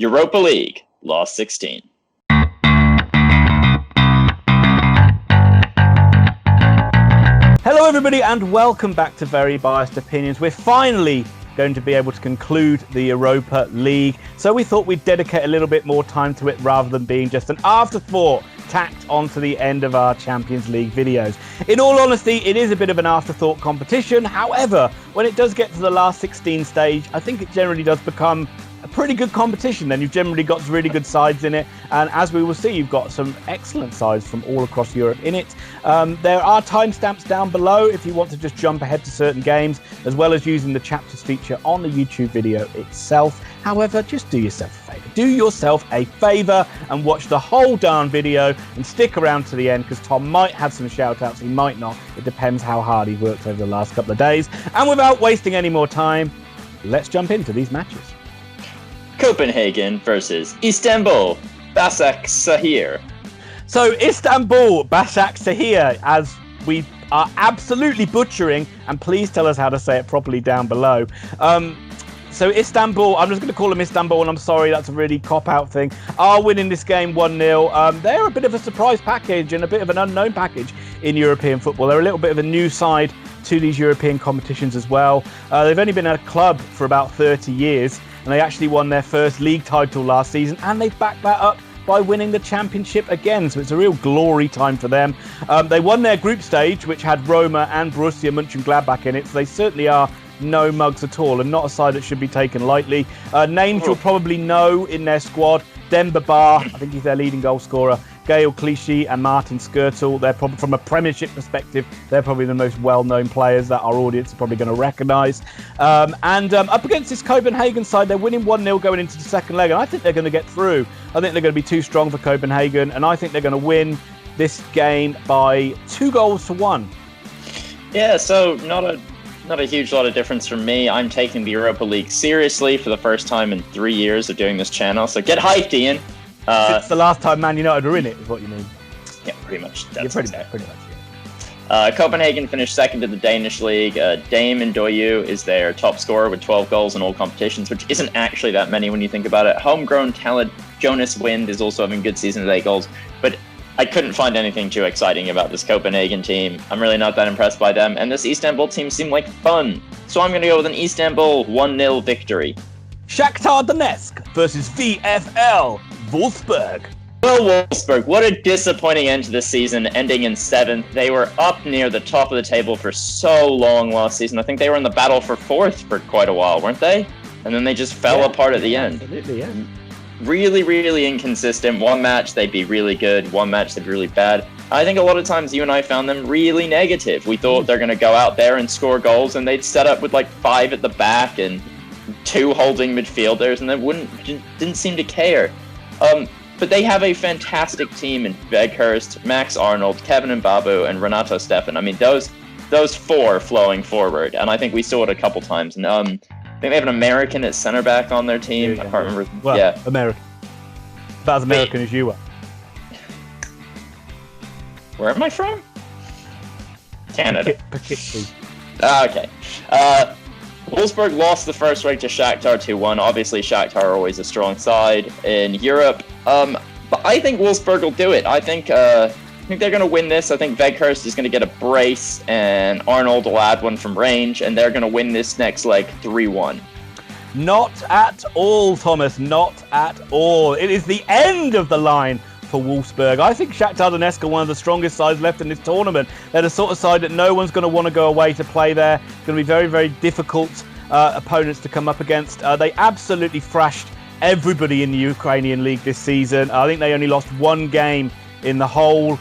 Europa League, Last 16. Hello everybody and welcome back to Very Biased Opinions. We're finally going to be able to conclude the Europa League, so we thought we'd dedicate a little bit more time to it rather than being just an afterthought tacked onto the end of our Champions League videos. In all honesty, it is a bit of an afterthought competition. However, when it does get to the last 16 stage, I think it generally does become a pretty good competition. Then you've generally got really good sides in it, and as we will see, you've got some excellent sides from all across Europe in it. There are timestamps down below if you want to just jump ahead to certain games, as well as using the chapters feature on the YouTube video itself. However, just do yourself a favour. Do yourself a favour and watch the whole darn video and stick around to the end, because Tom might have some shout outs, he might not. It depends how hard he worked over the last couple of days. And without wasting any more time, let's jump into these matches. Copenhagen versus Istanbul, Basaksehir. So Istanbul, Basaksehir, as we are absolutely butchering, and please tell us how to say it properly down below. So Istanbul, I'm just going to call them Istanbul, and I'm sorry, that's a really cop-out thing, are winning this game 1-0. They're a bit of a surprise package and a bit of an unknown package in European football. They're a little bit of a new side to these European competitions as well. They've only been a club for about 30 years, and they actually won their first league title last season, and they've backed that up by winning the championship again, so it's a real glory time for them. They won their group stage, which had Roma and Borussia Mönchengladbach in it, so they certainly are no mugs at all, and not a side that should be taken lightly. Names you'll probably know in their squad: Demba Ba, I think he's their leading goal scorer, Gael Clichy and Martin Skrtel. They're probably, from a Premiership perspective, they're probably the most well-known players that our audience are probably going to recognise. Up against this Copenhagen side, they're winning 1-0 going into the second leg, and I think they're going to get through. I think they're going to be too strong for Copenhagen, and I think they're going to win this game by 2-1. Yeah, so not a huge lot of difference from me. I'm taking the Europa League seriously for the first time in 3 years of doing this channel, so get hyped, Ian. Since the last time Man United were in it, is what you mean? Yeah, pretty much. That's pretty much, yeah. Copenhagen finished second in the Danish league. Dame Ndoye is their top scorer with 12 goals in all competitions, which isn't actually that many when you think about it. Homegrown talent Jonas Wind is also having a good season with 8 goals, but I couldn't find anything too exciting about this Copenhagen team. I'm really not that impressed by them, and this Istanbul team seemed like fun. So I'm going to go with an Istanbul 1-0 victory. Shakhtar Donetsk versus VfL Wolfsburg. Well, Wolfsburg, what a disappointing end to the season, ending in 7th. They were up near the top of the table for so long last season. I think they were in the battle for 4th for quite a while, weren't they? And then they just fell apart at the end. Absolutely, yeah. Really, really inconsistent. One match they'd be really good, one match they'd be really bad. I think a lot of times you and I found them really negative. We thought they're going to go out there and score goals, and they'd set up with like 5 at the back and 2 holding midfielders, and they didn't seem to care. But they have a fantastic team in Weghorst, Max Arnold, Kevin Mbabu, and Renato Steffen. I mean, those 4 flowing forward, and I think we saw it a couple times. And I think they have an American at center back on their team. I can't remember. Well, yeah, American. About as American as you are. Where am I from? Canada. Particularly. Okay. Wolfsburg lost the first leg to Shakhtar 2-1. Obviously, Shakhtar are always a strong side in Europe. But I think Wolfsburg will do it. I think they're going to win this. I think Weghorst is going to get a brace, and Arnold will add one from range, and they're going to win this next leg 3-1. Not at all, Thomas. Not at all. It is the end of the line for Wolfsburg. I think Shakhtar Donetsk are one of the strongest sides left in this tournament. They're the sort of side that no one's going to want to go away to play there. It's going to be very, very difficult opponents to come up against. They absolutely thrashed everybody in the Ukrainian league this season. I think they only lost 1 game in the whole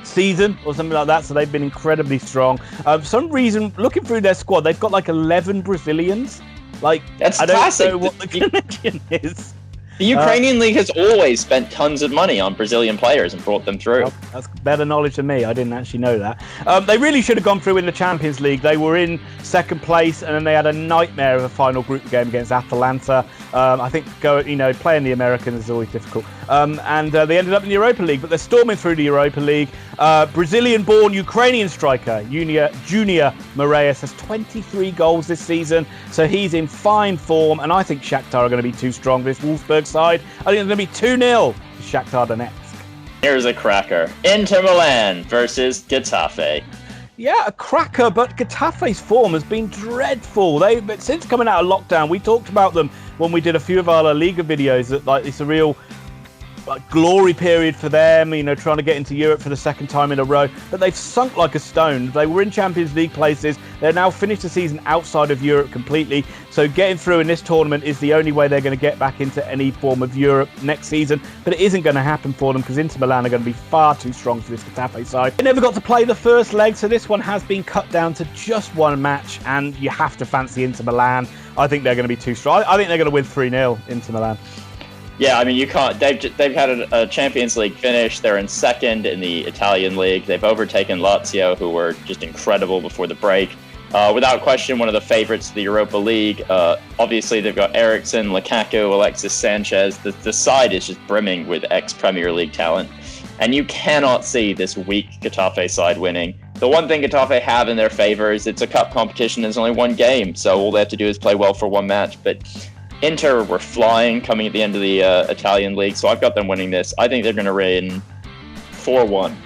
season or something like that, so they've been incredibly strong. For some reason, looking through their squad, they've got like 11 Brazilians. Like, that's I don't classic. know what the connection is. The Ukrainian league has always spent tons of money on Brazilian players and brought them through. Well, that's better knowledge than me. I didn't actually know that. They really should have gone through in the Champions League. They were in second place, and then they had a nightmare of a final group game against Atalanta. I think playing the Americans is always difficult. And they ended up in the Europa League, but they're storming through the Europa League. Brazilian-born Ukrainian striker Junior Moraes has 23 goals this season, so he's in fine form. And I think Shakhtar are going to be too strong for this Wolfsburg side. I think it's going to be 2-0 to Shakhtar Donetsk. Here's a cracker. Inter Milan versus Getafe. Yeah, a cracker, but Getafe's form has been dreadful. But since coming out of lockdown, we talked about them when we did a few of our La Liga videos, that it's a real glory period for them, trying to get into Europe for the second time in a row. But they've sunk like a stone. They were in Champions League places. They're now finished the season outside of Europe completely. So getting through in this tournament is the only way they're going to get back into any form of Europe next season. But it isn't going to happen for them because Inter Milan are going to be far too strong for this Getafe side. They never got to play the first leg, so this one has been cut down to just one match, and you have to fancy Inter Milan. I think they're going to be too strong. I think they're going to win 3-0, Inter Milan. Yeah, I mean, you can't. They've had a Champions League finish. They're in second in the Italian league. They've overtaken Lazio, who were just incredible before the break. Without question, one of the favorites of the Europa League. Obviously, they've got Eriksen, Lukaku, Alexis Sanchez. The side is just brimming with ex-Premier League talent. And you cannot see this weak Getafe side winning. The one thing Getafe have in their favor is it's a cup competition. There's only one game, so all they have to do is play well for one match. But Inter were flying coming at the end of the Italian league, so I've got them winning this. I think they're going to win 4-1.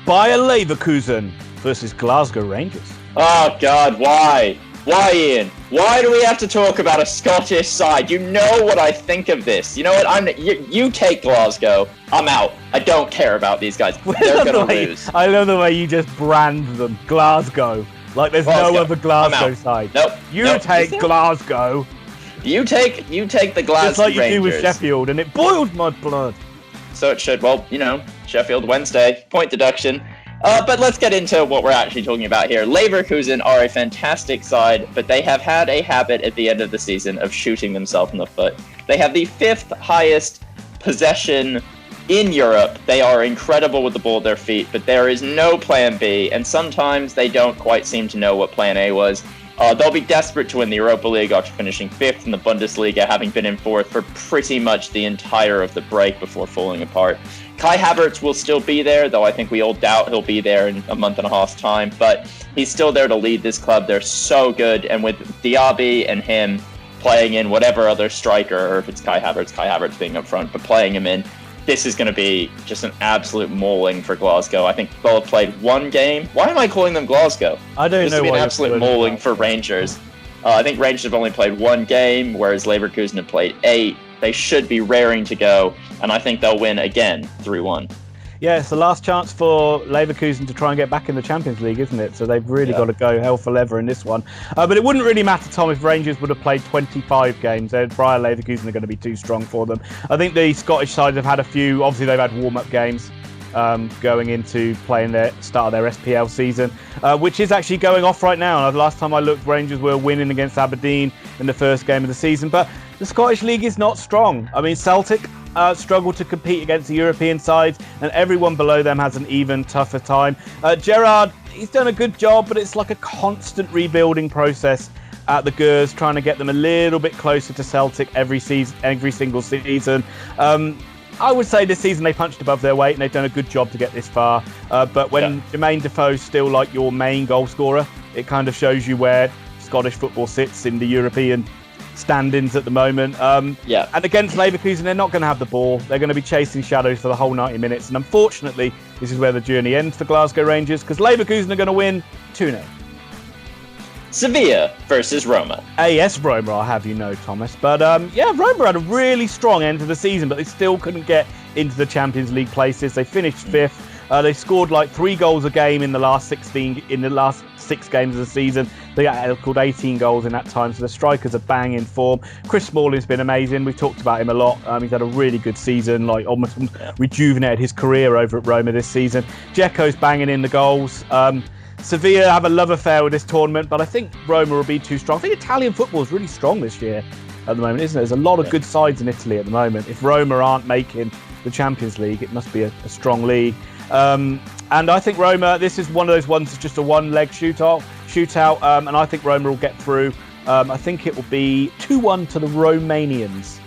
Bayer Leverkusen versus Glasgow Rangers. Oh, God, why? Why, Ian? Why do we have to talk about a Scottish side? You know what I think of this. You know what? You take Glasgow. I'm out. I don't care about these guys. They're going to lose. I love the way you just brand them. Glasgow. Like there's no other Glasgow side. Nope. Take Glasgow. You take the Glasgow Just like you Rangers. do with Sheffield, and it boils my blood. So it should. Well, Sheffield Wednesday, point deduction. But let's get into what we're actually talking about here. Leverkusen are a fantastic side, but they have had a habit at the end of the season of shooting themselves in the foot. They have the 5th highest possession in Europe. They are incredible with the ball at their feet, but there is no plan B, and sometimes they don't quite seem to know what plan A was. They'll be desperate to win the Europa League after finishing 5th in the Bundesliga, having been in 4th for pretty much the entire of the break before falling apart. Kai Havertz will still be there, though I think we all doubt he'll be there in a month and a half's time, but he's still there to lead this club. They're so good, and with Diaby and him playing in whatever other striker, or if it's Kai Havertz being up front, but playing him in, this is going to be just an absolute mauling for Glasgow. I think they'll have played one game. Why am I calling them Glasgow? I don't know. This will be an absolute mauling for Rangers. I think Rangers have only played one game, whereas Leverkusen have played 8. They should be raring to go, and I think they'll win again 3-1. Yeah, it's the last chance for Leverkusen to try and get back in the Champions League, isn't it? So they've really got to go hell for leather in this one. But it wouldn't really matter, Tom, if Rangers would have played 25 games. Bayer Leverkusen are going to be too strong for them. I think the Scottish sides have had a few. Obviously, they've had warm-up games going into playing their start of their SPL season, which is actually going off right now. Last time I looked, Rangers were winning against Aberdeen in the first game of the season. But the Scottish League is not strong. I mean, Celtic struggle to compete against the European sides, and everyone below them has an even tougher time. Gerrard, he's done a good job, but it's like a constant rebuilding process at the Gers, trying to get them a little bit closer to Celtic every single season. I would say this season they punched above their weight and they've done a good job to get this far. But when Jermaine Defoe's still like your main goal scorer, it kind of shows you where Scottish football sits in the European standings at the moment. And against Leverkusen, they're not going to have the ball. They're going to be chasing shadows for the whole 90 minutes. And unfortunately, this is where the journey ends for Glasgow Rangers, because Leverkusen are going to win 2-0. Sevilla versus Roma. AS Roma, I'll have you know, Thomas. But Roma had a really strong end to the season, but they still couldn't get into the Champions League places. They finished 5th. They scored like 3 goals a game in the last 6 games of the season. They scored 18 goals in that time, so the strikers are bang in form. Chris Smalling's been amazing. We've talked about him a lot. He's had a really good season, like almost rejuvenated his career over at Roma this season. Dzeko's banging in the goals. Sevilla have a love affair with this tournament, but I think Roma will be too strong. I think Italian football is really strong this year at the moment, isn't it? There's a lot of good sides in Italy at the moment. If Roma aren't making the Champions League, it must be a strong league. And I think Roma, this is one of those ones that's just a one-leg shootout, and I think Roma will get through. I think it will be 2-1 to the Romanians.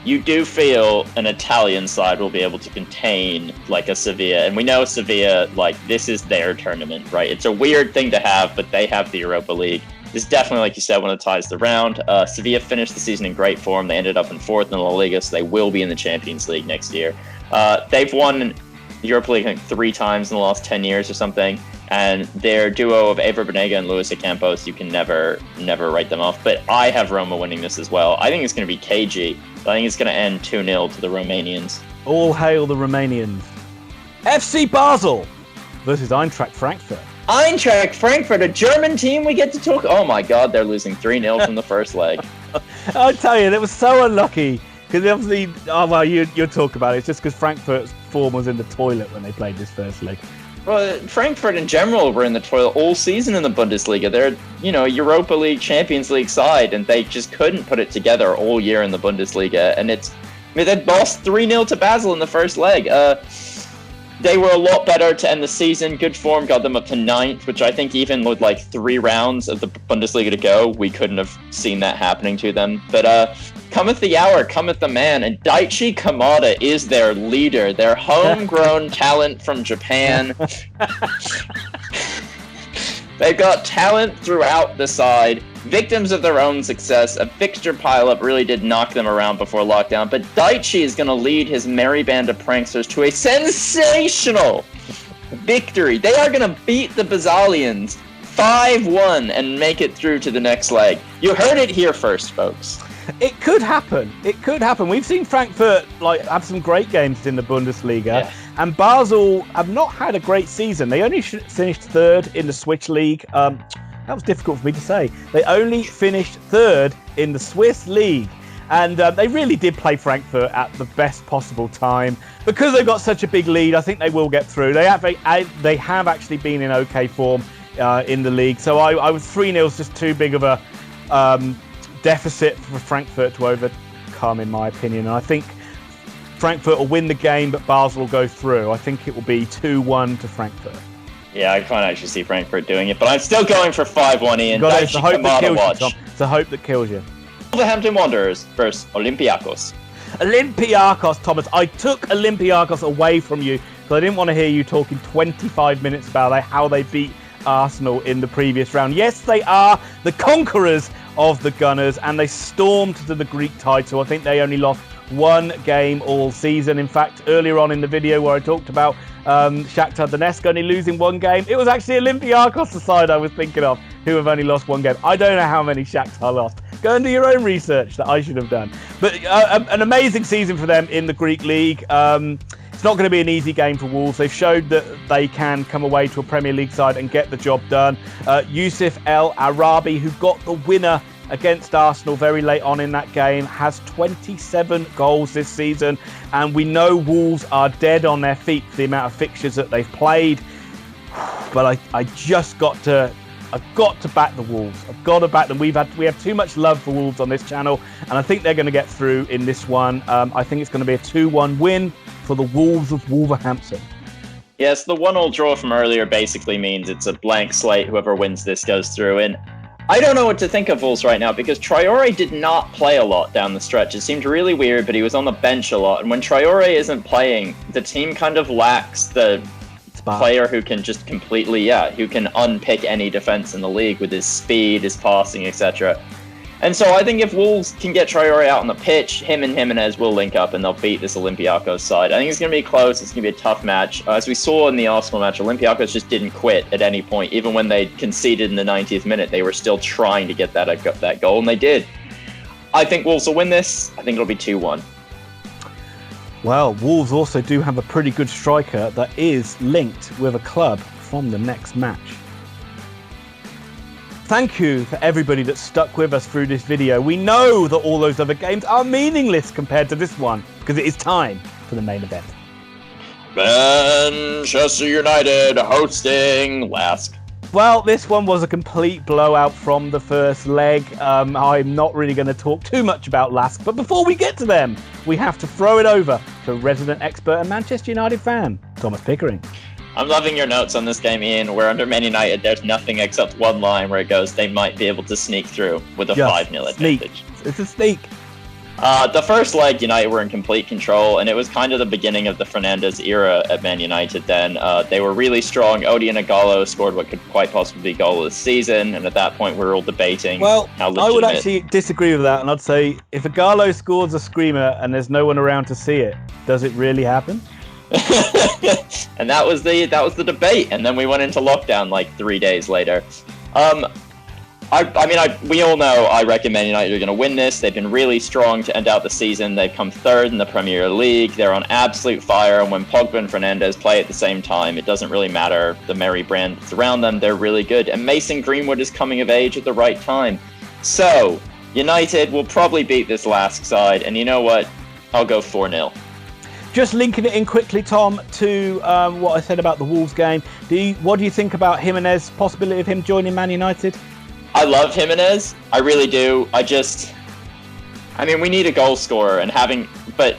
you do feel an Italian side will be able to contain like a Sevilla. And we know Sevilla, like, this is their tournament, right? It's a weird thing to have, but they have the Europa League. This is definitely, like you said, one of the ties the round. Sevilla finished the season in great form. They ended up in 4th in the La Liga, so they will be in the Champions League next year. They've won the Europa League, I think, 3 times in the last 10 years or something. And their duo of Ever Banega and Luis Ocampos, you can never write them off. But I have Roma winning this as well. I think it's going to be cagey. I think it's going to end 2-0 to the Romanians. All hail the Romanians. FC Basel versus Eintracht Frankfurt. Eintracht Frankfurt, a German team we get to talk. Oh my God, they're losing 3-0 from the first leg. I tell you, that was so unlucky. Because obviously, you'll talk about it. It's just because Frankfurt's form was in the toilet when they played this first leg. Well, Frankfurt in general were in the toilet all season in the Bundesliga. They're, a Europa League, Champions League side, and they just couldn't put it together all year in the Bundesliga. And they lost 3-0 to Basel in the first leg. They were a lot better to end the season. Good form got them up to 9th, which I think even with like 3 rounds of the Bundesliga to go, we couldn't have seen that happening to them. But cometh the hour, cometh the man, and Daichi Kamada is their leader, their homegrown talent from Japan. They've got talent throughout the side, victims of their own success. A fixture pileup really did knock them around before lockdown, but Daichi is going to lead his merry band of pranksters to a sensational victory. They are going to beat the Basalians 5-1 and make it through to the next leg. You heard it here first, folks. It could happen. It could happen. We've seen Frankfurt have some great games in the Bundesliga, and Basel have not had a great season. They only finished 3rd in the Swiss League. That was difficult for me to say. They only finished 3rd in the Swiss League, and they really did play Frankfurt at the best possible time. Because they've got such a big lead, I think they will get through. They have actually been in okay form in the league, so I was 3-0 is just too big of a deficit for Frankfurt to overcome, in my opinion. And I think Frankfurt will win the game, but Basel will go through. I think it will be 2-1 to Frankfurt. Yeah, I can't actually see Frankfurt doing it, but I'm still going for 5-1, Ian. It's the hope that kills you, Tom. It's the hope that kills you. Wolverhampton Wanderers versus Olympiakos. Olympiakos, Thomas. I took Olympiakos away from you because I didn't want to hear you talking 25 minutes about how they beat Arsenal in the previous round. Yes, they are the conquerors of the Gunners, and they stormed to the Greek title. I think they only lost 1 game all season. In fact, earlier on in the video where I talked about Shakhtar Donetsk only losing 1 game, it was actually Olympiakos, the side I was thinking of, who have only lost 1 game. I don't know how many Shakhtar lost. Go and do your own research that I should have done. But an amazing season for them in the Greek League. It's not going to be an easy game for Wolves. They've showed that they can come away to a Premier League side and get the job done. Yusuf El Arabi, who got the winner against Arsenal very late on in that game, has 27 goals this season. And we know Wolves are dead on their feet for the amount of fixtures that they've played. But I've got to back the Wolves. I've got to back them. We have too much love for Wolves on this channel, and I think they're going to get through in this one. I think it's going to be a 2-1 win for the Wolves of Wolverhampton. Yes, the 1-1 draw from earlier basically means it's a blank slate. Whoever wins this goes through. And I don't know what to think of Wolves right now because Traore did not play a lot down the stretch. It seemed really weird, but he was on the bench a lot. And when Traore isn't playing, the team kind of lacks the player who can just completely, who can unpick any defense in the league with his speed, his passing, etc. And so I think if Wolves can get Traore out on the pitch, him and Jimenez will link up and they'll beat this Olympiakos side. I think it's going to be close. It's going to be a tough match. As we saw in the Arsenal match, Olympiakos just didn't quit at any point. Even when they conceded in the 90th minute, they were still trying to get that goal, and they did. I think Wolves will win this. I think it'll be 2-1. Well, Wolves also do have a pretty good striker that is linked with a club from the next match. Thank you for everybody that stuck with us through this video. We know that all those other games are meaningless compared to this one because it is time for the main event. Manchester United hosting Lask. Well, this one was a complete blowout from the first leg. I'm not really going to talk too much about Lask, but before we get to them, we have to throw it over to resident expert and Manchester United fan, Thomas Pickering. I'm loving your notes on this game, Ian. Where under Man United, there's nothing except one line where it goes, they might be able to sneak through with a 5-0 advantage. It's a sneak. The first leg, United were in complete control, and it was kind of the beginning of the Fernandes era at Man United then. They were really strong. Odi and Ighalo scored what could quite possibly be goal of the season, and at that point we were all debating how legitimate... I would actually disagree with that, and I'd say if Ighalo scores a screamer and there's no one around to see it, does it really happen? And that was the debate, and then we went into lockdown like 3 days later. We all know I reckon Man United are going to win this. They've been really strong to end out the season. They've come third in the Premier League. They're on absolute fire. And when Pogba and Fernandes play at the same time, it doesn't really matter the merry brand that's around them. They're really good. And Mason Greenwood is coming of age at the right time. So, United will probably beat this Lask side. And you know what? I'll go 4-0. Just linking it in quickly, Tom, to what I said about the Wolves game. What do you think about Jimenez, possibility of him joining Man United? I love Jimenez. I really do. We need a goal scorer, but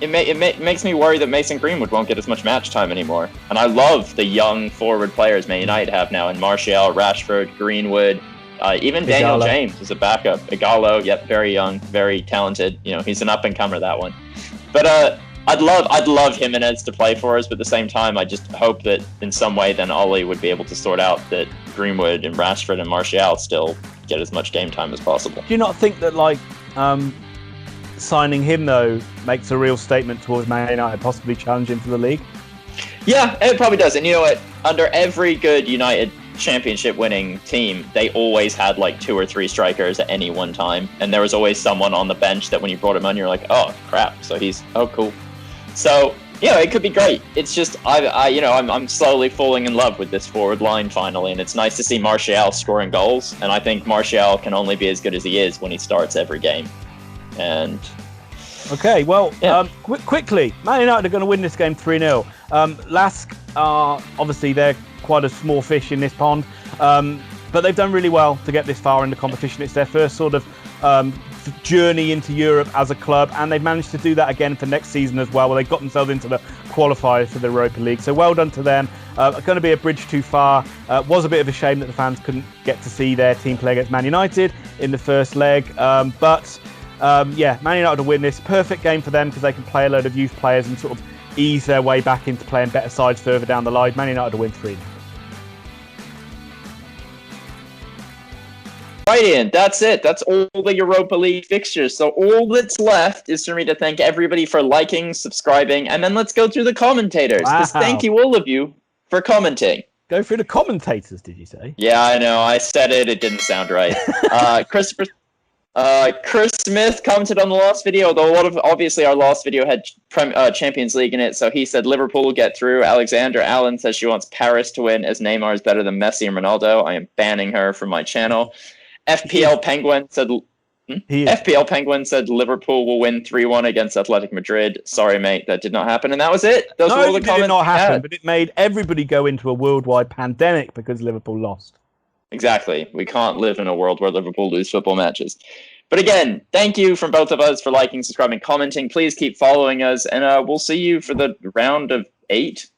it makes me worry that Mason Greenwood won't get as much match time anymore. And I love the young forward players Man United have now, and Martial, Rashford, Greenwood, even Daniel James is a backup. Ighalo, yep, very young, very talented. He's an up and comer, that one. But I'd love Jimenez to play for us, but at the same time, I just hope that in some way then Ollie would be able to sort out that Greenwood and Rashford and Martial still get as much game time as possible. Do you not think that signing him though makes a real statement towards Man United possibly challenging for the league? Yeah, it probably does. And you know what? Under every good United championship winning team, they always had like 2 or 3 strikers at any one time, and there was always someone on the bench that when you brought him on, you're like, oh crap, so he's cool. So it could be great. It's just I'm slowly falling in love with this forward line finally, and it's nice to see Martial scoring goals. And I think Martial can only be as good as he is when he starts every game. And okay, well, yeah. Quickly, Man United are going to win this game 3-0. Lask are obviously they're quite a small fish in this pond, but they've done really well to get this far in the competition. It's their first sort of journey into Europe as a club, and they've managed to do that again for next season as well, where they got themselves into the qualifiers for the Europa League. So well done to them. Going to be a bridge too far. Was a bit of a shame that the fans couldn't get to see their team play against Man United in the first leg, but Man United will win this. Perfect game for them because they can play a load of youth players and sort of ease their way back into playing better sides further down the line. Man United will win 3-0. Right, Ian, that's it. That's all the Europa League fixtures. So all that's left is for me to thank everybody for liking, subscribing, and then let's go through the commentators. Because thank you all of you for commenting. Go through the commentators, did you say? Yeah, I know. I said it. It didn't sound right. Chris Smith commented on the last video, although obviously our last video had Champions League in it, so he said Liverpool will get through. Alexander Allen says she wants Paris to win as Neymar is better than Messi and Ronaldo. I am banning her from my channel. FPL Penguin said Liverpool will win 3-1 against Athletic Madrid. Sorry, mate, that did not happen, and that was it. Those were all the comments. It did not happen, but it made everybody go into a worldwide pandemic because Liverpool lost. Exactly. We can't live in a world where Liverpool lose football matches. But again, thank you from both of us for liking, subscribing, commenting. Please keep following us, and we'll see you for the round of 8